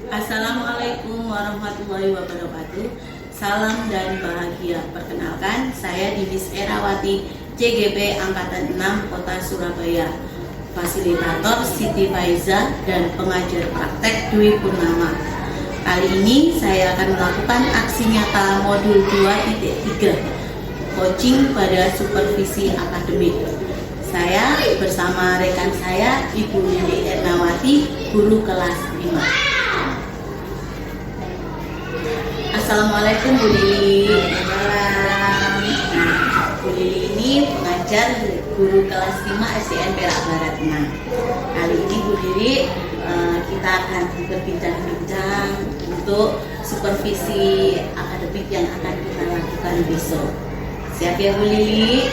Assalamualaikum warahmatullahi wabarakatuh. Salam dan bahagia. Perkenalkan, saya Dinis Erawati, CGP Angkatan 6 Kota Surabaya, fasilitator Siti Faiza dan pengajar praktek Dwi Purnama. Kali ini saya akan melakukan aksi nyata modul 2.3, coaching pada supervisi akademik. Saya bersama rekan saya, Ibu Lili Ernawati, guru kelas 5. Assalamualaikum Bu Lili. Bu Lili ini pengajar guru kelas 5 SDN Perak Barat 6. Kali ini Bu Lili kita akan berbincang-bincang untuk supervisi akademik yang akan kita lakukan besok. Siap ya Bu Lili?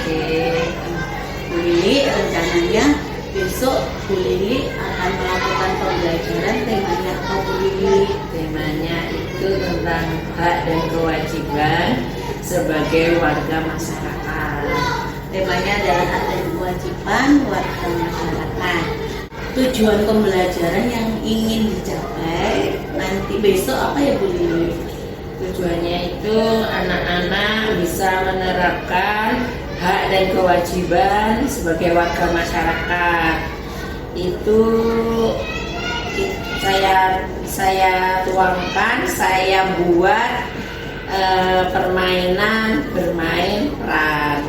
Bu Lili rencananya besok Bu Lili akan melakukan pembelajaran. Temanya apa Bu Lili? Temanya itu tentang hak dan kewajiban sebagai warga masyarakat. Temanya adalah hak dan kewajiban warga masyarakat. Tujuan pembelajaran yang ingin dicapai nanti besok apa ya Bu Lili? Tujuannya itu anak-anak bisa menerapkan hak dan kewajiban sebagai warga masyarakat. Itu saya tuangkan, saya buat permainan bermain peran.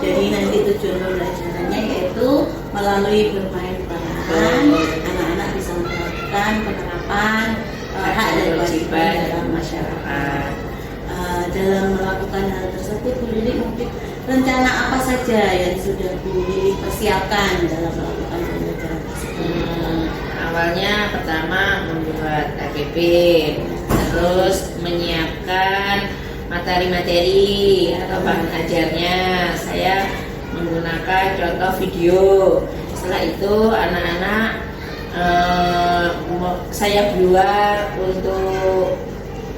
Jadi nanti tujuan pembelajarannya yaitu melalui bermain peran, anak-anak bisa melakukan penerapan hak dan kewajiban dalam masyarakat. Dalam melakukan hal tersebut, Bu Lili mungkin rencana apa saja yang sudah Bu Lili persiapkan dalam melakukan pembelajaran tersebut? Awalnya pertama membuat KPP, terus menyiapkan materi-materi atau bahan ajarnya. Saya menggunakan contoh video. Setelah itu anak-anak saya buat untuk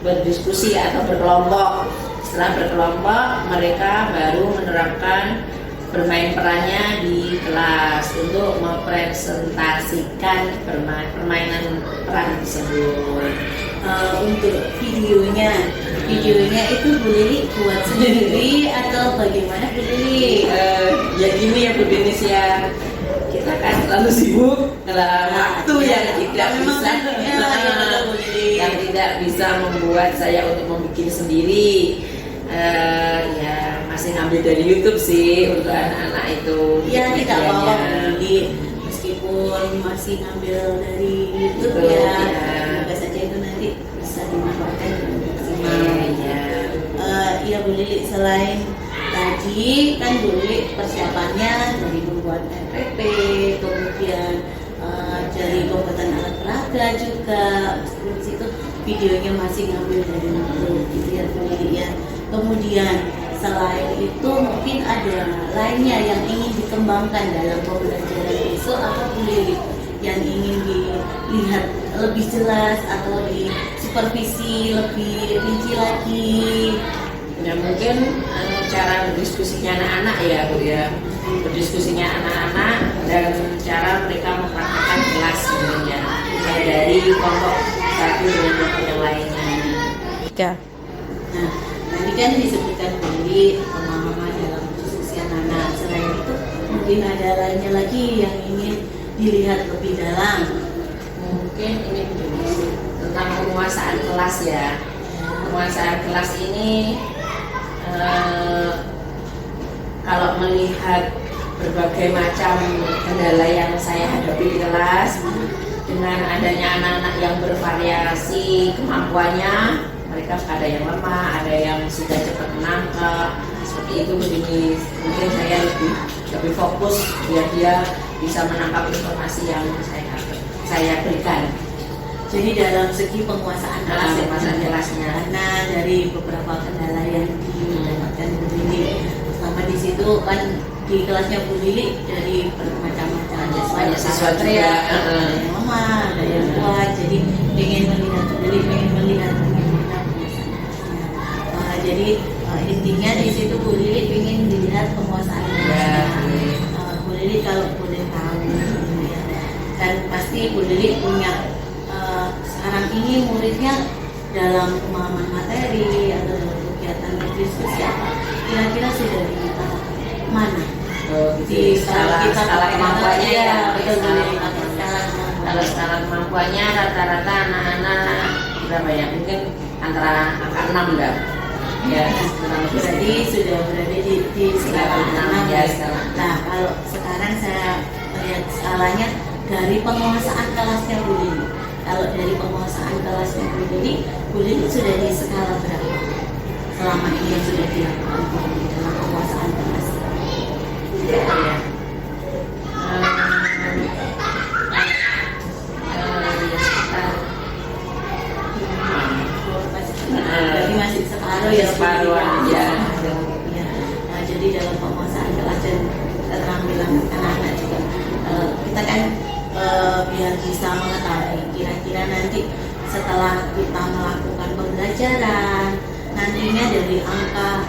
berdiskusi atau berkelompok. Setelah berkelompok, mereka baru menerapkan bermain perannya di kelas untuk mempresentasikan permainan peran tersebut. Untuk videonya itu Bu Lili buat sendiri atau bagaimana Bu Lili? Ya gini ya Bu Denis ya, kita kan selalu sibuk dalam waktu yang tidak bisa yang tidak bisa membuat saya untuk membuat sendiri. Ya masih ngambil dari YouTube sih untuk anak-anak itu. Ya tidak apa-apa Bu Lili, meskipun masih ngambil dari YouTube ya. Semoga saja itu nanti bisa dimanfaatkan dengan maksimal. Ya Bu Lili, selain tadi kan Bu Lili persiapannya dari membuat RPP, kemudian dari pembuatan alat peraga juga, meskipun di situ videonya masih ngambil dari YouTube gitu ya Bu Lili ya. Kemudian selain itu mungkin ada lainnya yang ingin dikembangkan dalam pembelajaran besok atau Bu Lili yang ingin dilihat lebih jelas atau di supervisi lebih rinci lagi. Ya mungkin cara berdiskusinya anak-anak ya Bu ya, berdiskusinya anak-anak dan cara mereka mempraktikkan kelas sebenarnya dari kelompok satu dengan kelompok yang lainnya. Nah, tadi kan disebutkan dari pemahaman dalam diskusi anak-anak. Selain itu mungkin ada lainnya lagi yang ingin dilihat lebih dalam. Mungkin ini tentang penguasaan kelas ya. Penguasaan kelas ini kalau melihat berbagai macam kendala yang saya hadapi di kelas, dengan adanya anak-anak yang bervariasi kemampuannya, mereka ada yang lemah, ada yang sudah cepat menangkap, seperti itu begini. Mungkin saya lebih fokus biar dia bisa menangkap informasi yang saya berikan. Jadi dalam segi penguasaan kelasnya, karena dari beberapa kendala yang didapatkan Bu Lili, selama di situ kan di kelasnya Bu Lili dari bermacam-macam banyak siswa juga, ada yang lemah, ada yang kuat. Jadi ingin melihat Bu Lili, ingin melihat penguasaan kelasnya. Jadi intinya di situ Bu Lili ingin dilihat penguasaan kelasnya. Bu Lili kalau boleh tahu, ya, kan pasti Bu Lili punya sekarang ini muridnya dalam pemahaman materi atau dalam kegiatan diskusi apa kira-kira sudah di tahap mana? Di skala kemampuannya ya. betul Kalau skala kemampuannya rata-rata anak-anak berapa ya? Mungkin antara angka 6 enggak? Ya, berarti sudah berada di skala 6 ya. Nah, kalau sekarang saya lihat skalanya dari penguasaan kelasnya Bu Lili. Kalau dari penguasaan kelasnya Bu Lili sudah di skala berapa? Selama ini yang sudah dilakukan Bu Lili dalam penguasaan kelas. Ya. Berarti masih separuh ya. Separuh aja. Ya. Nah, jadi dalam penguasaan kelas dan keterampilan anak-anak juga kita kan biar bisa mengetahui kira-kira nanti setelah kita melakukan pembelajaran nantinya dari angka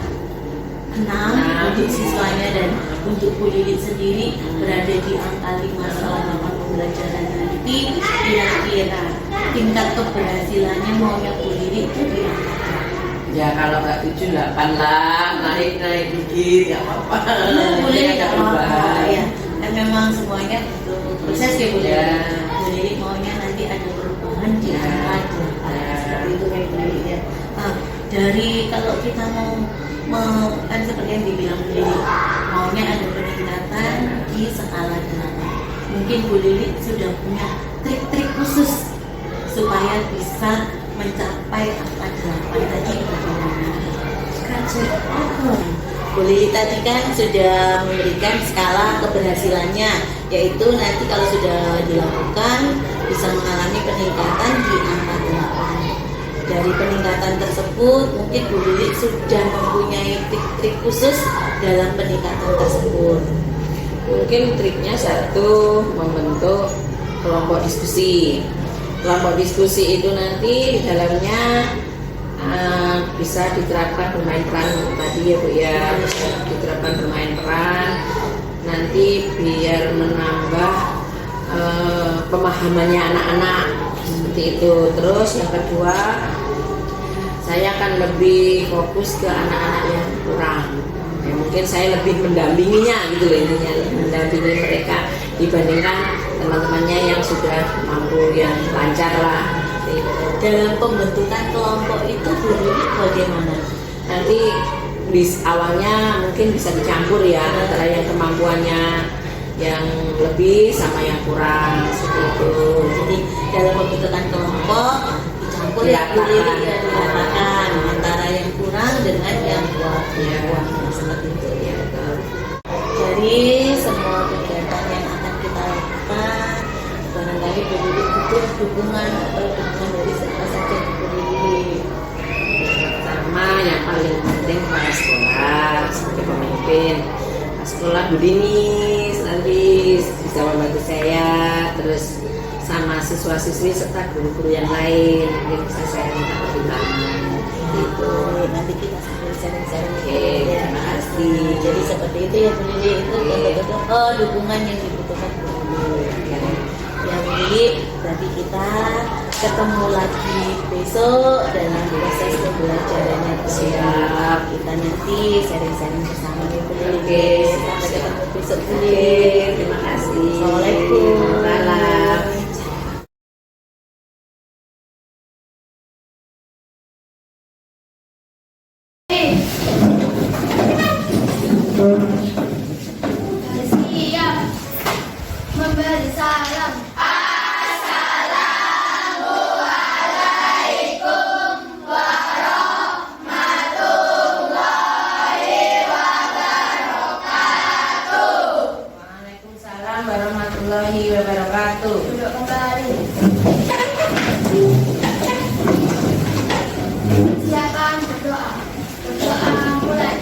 6 untuk siswanya dan untuk Bu Lili sendiri berada di angka 5 selama pembelajaran nanti kira-kira tingkat keberhasilannya maunya Bu Lili itu di angka ya kalau nggak 7, 8 lah, naik dikit nggak apa-apa. boleh nggak apa-apa ya kan memang semuanya butuh proses ya Bu Lili. Bu Lili maunya nanti ada perubahan di angka 8 seperti itu ya Bu Lili ya. Dari kalau kita mau kan seperti yang dibilang Bu Lili maunya ada peningkatan di skala 8. Mungkin Bu Lili sudah punya trik-trik khusus supaya bisa mencapai angka 8 tadi bagaimana? Bu Lili tadi kan sudah memberikan skala keberhasilannya, yaitu nanti kalau sudah dilakukan bisa mengalami peningkatan di angka 8. Dari peningkatan tersebut mungkin Bu Lili sudah mempunyai trik-trik khusus dalam peningkatan tersebut. Mungkin triknya satu, membentuk kelompok diskusi. Kelompok diskusi itu nanti di dalamnya bisa diterapkan bermain peran tadi ya Bu ya, bisa diterapkan bermain peran nanti biar menambah pemahamannya anak-anak seperti itu. Terus yang kedua, saya akan lebih fokus ke anak-anak yang kurang. Ya, mungkin saya lebih mendampinginya gitu loh, intinya mendampingi mereka dibandingkan teman-temannya yang sudah mampu, yang lancar lah. Dalam pembentukan kelompok itu Bu Lili bagaimana? Nanti awalnya mungkin bisa dicampur ya antara yang kemampuannya yang lebih sama yang kurang seperti itu. Jadi dalam pembentukan kelompok dicampur ya Bu Lili ya, diratakan antara yang kurang dengan yang kuat ya, seperti itu ya. Dari semua kegiatan yang akan kita lakukan barangkali Bu Lili butuh dukungan atau dukungan dari siapa saja Bu Lili. Pertama yang paling penting kepada sekolah sebagai pemimpin sekolah Bu Dinis nanti bisa membantu saya, terus sama siswa-siswi serta guru-guru yang lain yang bisa saya minta pertimbangan gitu. Nanti kita sambil sharing-sharing. Oke, terima kasih. Jadi seperti itu ya Bu Lili, itu betul-betul dukungan yang dibutuhkan Bu Lili ya Bu Lili. Berarti kita ketemu lagi besok dalam proses pembelajarannya. Siap. Kita nanti sharing-sharing bersama ya Bu Lili. Oke, Sampai ketemu besok Bu Lili. Terima kasih. Assalamualaikum. Siap memberi salam. Waalaikumsalam warahmatullahi wabarakatuh. Duduk kembali. Silakan berdoa. Berdoa mulai.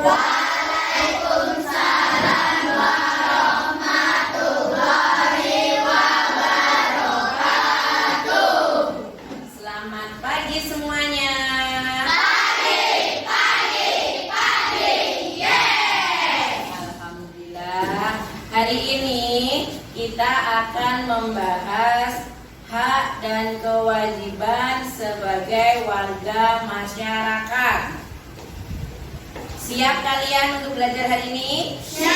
Waalaikumsalam warahmatullahi wabarakatuh. Selamat pagi semuanya. Alhamdulillah, hari ini kita akan membahas hak dan kewajiban sebagai warga masyarakat. Siap kalian untuk belajar hari ini? Siap.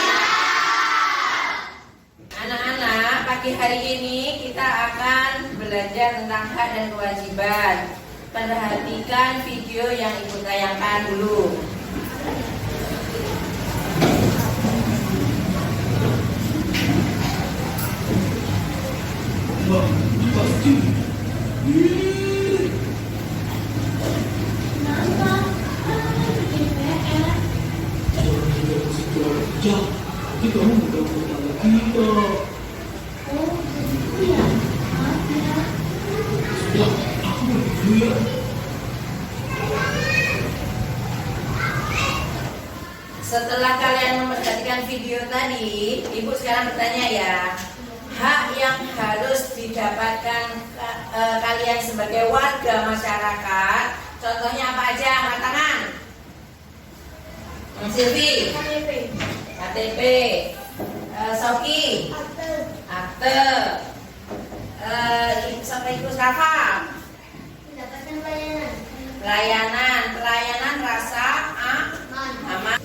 Anak-anak, pagi hari ini kita akan belajar tentang hak dan kewajiban. Perhatikan video yang ibu tayangkan dulu. Setelah kalian memperhatikan video tadi, ibu sekarang bertanya ya, hak yang harus didapatkan kalian sebagai warga masyarakat, contohnya apa aja? Angkat tangan. Silvi, KTP, Soki, akte, sampai ikut Rafa, pelayanan rasa aman.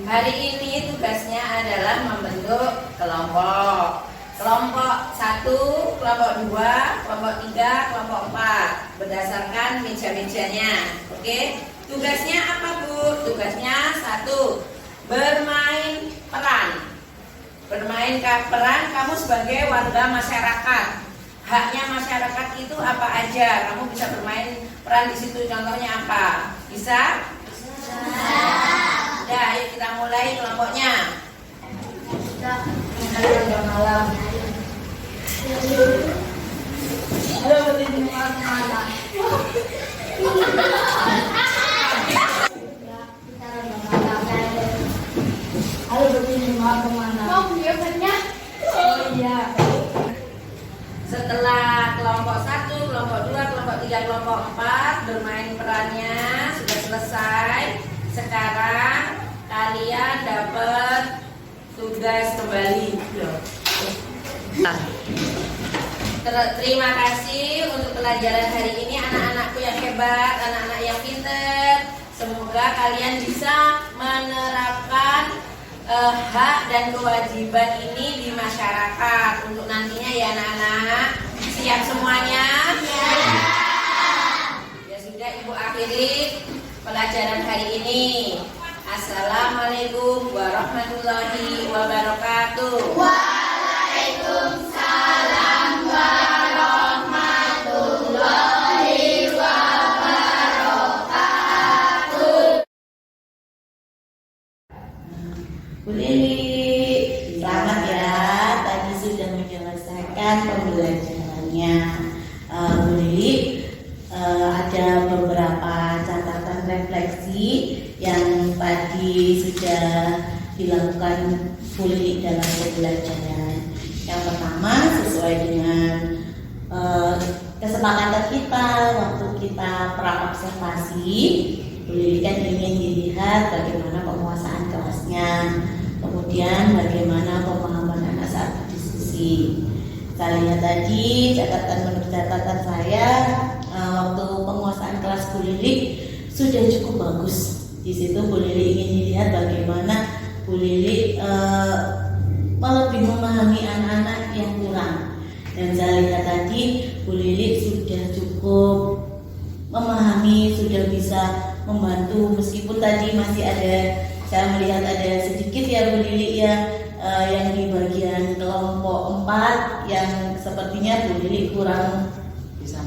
Hari ini tugasnya adalah membentuk kelompok. Kelompok 1, kelompok 2, kelompok 3, kelompok 4 berdasarkan meja-mejanya. Oke? Tugasnya apa, Bu? Tugasnya 1, bermain peran. Bermain peran kamu sebagai warga masyarakat. Haknya masyarakat itu apa aja? Kamu bisa bermain peran di situ. Contohnya apa? Bisa? Udah, ayo kita mulai kelompoknya. Halo malam. Halo berdiri kemana? Halo berdiri kemana? Mau dia banyak. Oh iya. Setelah kelompok 1, kelompok 2, kelompok 3, kelompok 4 bermain perannya sudah selesai. Sekarang kalian dapat tugas kembali. Terima kasih untuk pelajaran hari ini anak-anakku yang hebat, anak-anak yang pintar. Semoga kalian bisa menerapkan hak dan kewajiban ini di masyarakat untuk nantinya ya anak-anak. Siap semuanya? Ya sudah, ibu akhiri pelajaran hari ini. Assalamualaikum warahmatullahi wabarakatuh. Waalaikumsalam warahmatullahi wabarakatuh. Bu Lili, selamat ya. Tadi sudah menyelesaikan pembelajarannya. Bu Lili, ada beberapa catatan refleksi yang tadi sudah dilakukan Bu Lili dalam pembelajaran. Yang pertama, sesuai dengan kesepakatan kita waktu kita praobservasi, Bu Lili kan ingin dilihat bagaimana penguasaan kelasnya, kemudian bagaimana pemahaman anak saat berdiskusi. Saya lihat tadi menurut catatan saya, waktu penguasaan kelas Bu Lili sudah cukup bagus. Di situ Bu Lili ingin dilihat bagaimana Bu Lili lebih memahami anak-anak yang kurang. Dan saya lihat tadi Bu Lili sudah cukup memahami, sudah bisa membantu, meskipun tadi masih ada, saya melihat ada sedikit ya Bu Lili ya, yang di bagian kelompok 4 yang sepertinya Bu Lili kurang bisa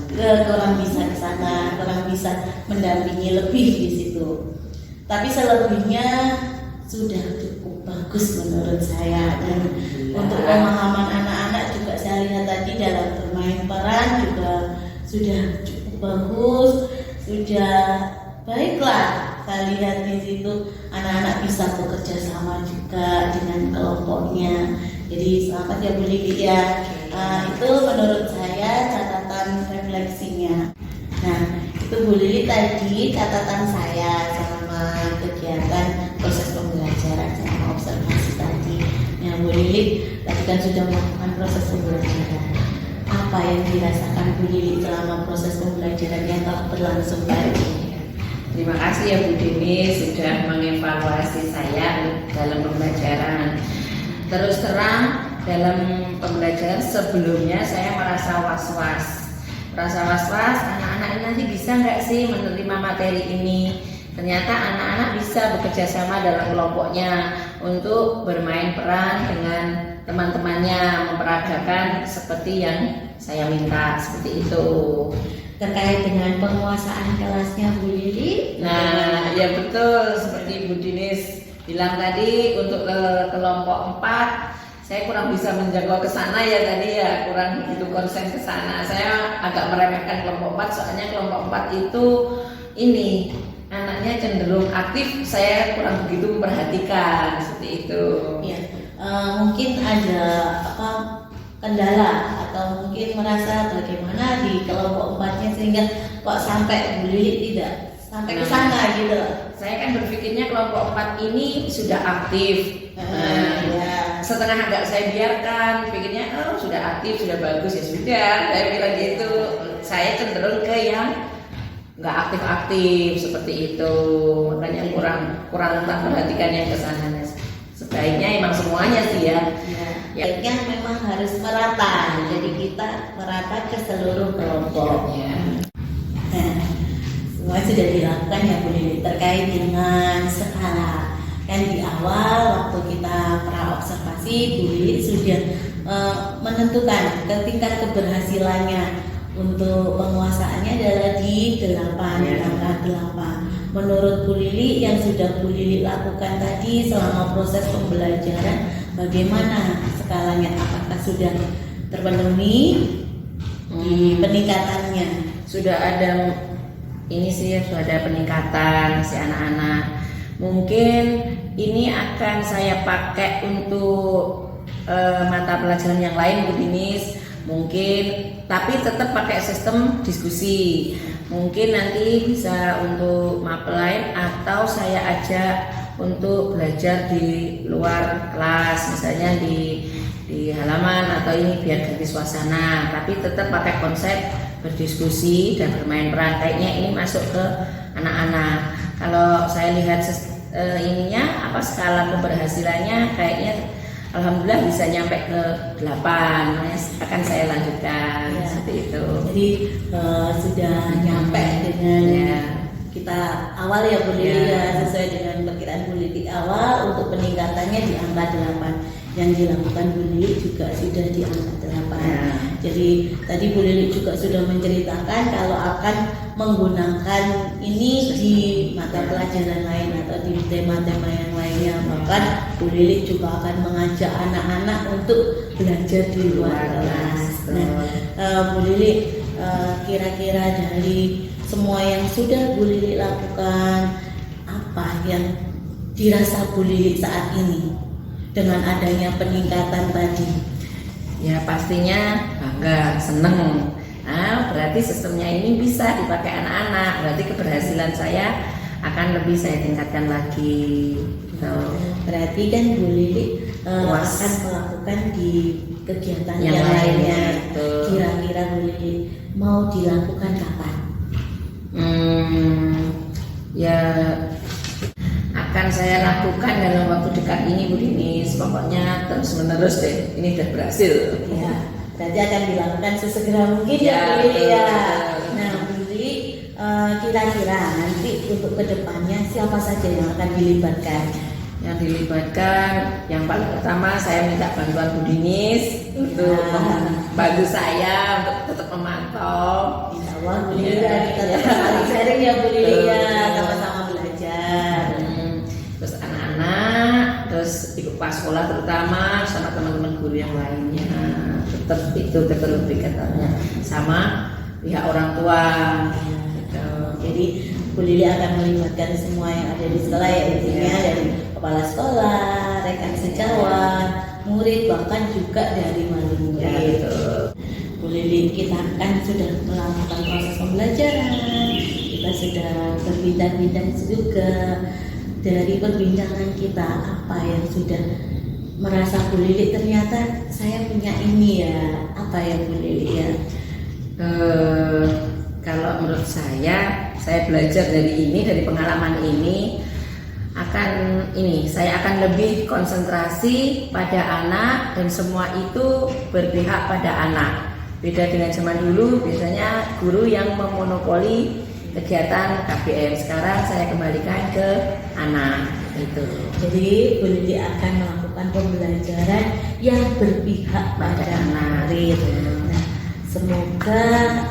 ke sana, kurang bisa mendampingi lebih di situ. Tapi selebihnya sudah cukup bagus menurut saya, dan untuk pemahaman anak-anak juga saya lihat tadi dalam bermain peran juga sudah cukup bagus, sudah baiklah. Saya lihat di situ anak-anak bisa bekerja sama juga dengan kelompoknya. Jadi selamat ya Bu Lili ya. Itu menurut saya catatan refleksinya. Nah, itu Bu Lili tadi catatan saya selama kegiatan proses pembelajaran selama observasi tadi. Nah, Bu Lili tadi kan sudah melakukan proses pembelajaran. Apa yang dirasakan Bu Lili selama proses pembelajaran yang telah berlangsung tadi? Terima kasih ya Bu Dini sudah mengevaluasi saya dalam pembelajaran. Terus terang dalam pembelajaran sebelumnya saya merasa was-was. Anak-anak ini nanti bisa nggak sih menerima materi ini? Ternyata anak-anak bisa bekerja sama dalam kelompoknya untuk bermain peran dengan teman-temannya, memperagakan seperti yang saya minta, seperti itu. Terkait dengan penguasaan kelasnya Bu Lili. Nah, ya betul seperti Bu Dinis bilang tadi, untuk kelompok 4 saya kurang bisa menjangkau ke sana ya tadi ya, kurang begitu konsen ke sana. Saya agak meremehkan kelompok 4 soalnya kelompok 4 itu ini anaknya cenderung aktif, saya kurang begitu memperhatikan seperti itu. Ya, mungkin ada kendala atau mungkin merasa bagaimana di kelompok 4-nya sehingga kok sampai Bu Lili tidak sampai ke sana gitu. Saya kan berpikirnya kelompok 4 ini sudah aktif. Ya. Setengah agak saya biarkan, pikirnya sudah aktif, sudah bagus ya sudah. Saya bilang gitu. Saya cenderung ke yang nggak aktif-aktif seperti itu, makanya kurang memperhatikan yang kesananya. Sebaiknya emang semuanya sih ya. Baiknya memang harus merata, jadi kita merata ke seluruh kelompoknya. Nah, semua sudah dilakukan ya Bu Lili terkait dengan skala. Kan di awal waktu kita pra-observasi Bu Lili sudah menentukan tingkat keberhasilannya untuk penguasaannya adalah di 8, di angka 8. Menurut Bu Lili yang sudah Bu Lili lakukan tadi selama proses pembelajaran, bagaimana skalanya? Apakah sudah terpenuhi di peningkatannya? Sudah ada ini sih, sudah ada peningkatan si anak-anak. Mungkin ini akan saya pakai untuk mata pelajaran yang lain Bu Dinis. Mungkin tapi tetap pakai sistem diskusi. Mungkin nanti bisa untuk mapel lain atau saya ajak untuk belajar di luar kelas, misalnya di halaman atau ini biar ganti suasana, tapi tetap pakai konsep berdiskusi dan bermain peran. Kayaknya ini masuk ke anak-anak. Kalau saya lihat skala keberhasilannya kayaknya alhamdulillah bisa nyampe ke 8, akan saya lanjutkan seperti itu. Jadi sudah nyampe dengan kita awal ya Bu Lili ya, sesuai dengan perkiraan Bu Lili awal untuk peningkatannya di angka 8. Yang dilakukan Bu Lili juga sudah di angka 8. Jadi tadi Bu Lili juga sudah menceritakan kalau akan menggunakan ini di mata pelajaran lain atau di tema-tema yang lainnya. Bahkan Bu Lili juga akan mengajak anak-anak untuk belajar di luar kelas. Nah, Bu Lili kira-kira dari semua yang sudah Bu Lili lakukan, apa yang dirasa Bu Lili saat ini dengan adanya peningkatan tadi? Ya pastinya bangga, seneng. Nah, berarti sistemnya ini bisa dipakai anak-anak. Berarti keberhasilan saya akan lebih saya tingkatkan lagi. Berarti kan Bu Lili akan melakukan di kegiatan yang lainnya. Kira-kira Bu Lili mau dilakukan kapan? Ya akan saya lakukan dalam waktu dekat ini Bu Dinis. Pokoknya terus menerus deh. Ini sudah berhasil. Ya, berarti akan dilakukan sesegera mungkin ya Bu Lili ya. Nah Bu Lili, kira-kira nanti untuk kedepannya siapa saja yang akan dilibatkan? Yang dilibatkan, yang paling pertama saya minta bantuan Bu Dinis untuk membantu saya untuk tetap memantau. Insya Allah Bu Lili kita tetap saling sharing ya Bu Lili ya, sama-sama belajar. Terus anak-anak, terus ibu pas sekolah terutama sama teman-teman guru yang lainnya, tetap itu lebih katanya sama pihak orang tua. Jadi Bu Lili akan melibatkan semua yang ada di sekolah ya, intinya dari kepala sekolah, rekan sejawat, murid, bahkan juga dari wali murid. Bu Lili, kita kan sudah melakukan proses pembelajaran, kita sudah berbincang-bincang juga. Dari perbincangan kita, apa yang sudah merasa Bu Lili ternyata saya punya ini ya, apa ya Bu Lili ya? Kalau menurut saya belajar dari pengalaman ini saya akan lebih konsentrasi pada anak dan semua itu berpihak pada anak. Beda dengan zaman dulu, biasanya guru yang memonopoli kegiatan KBM. Sekarang saya kembalikan ke anak itu. Jadi Bu Lili akan melakukan pembelajaran yang berpihak pada anak. Nah, semoga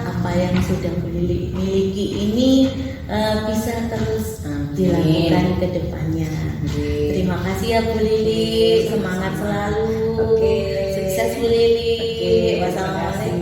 apa yang sudah Bu Lili miliki ini bisa terus dilakukan ke depannya. Terima kasih ya Bu Lili, semangat selalu. Sukses Bu Lili. Wassalamualaikum.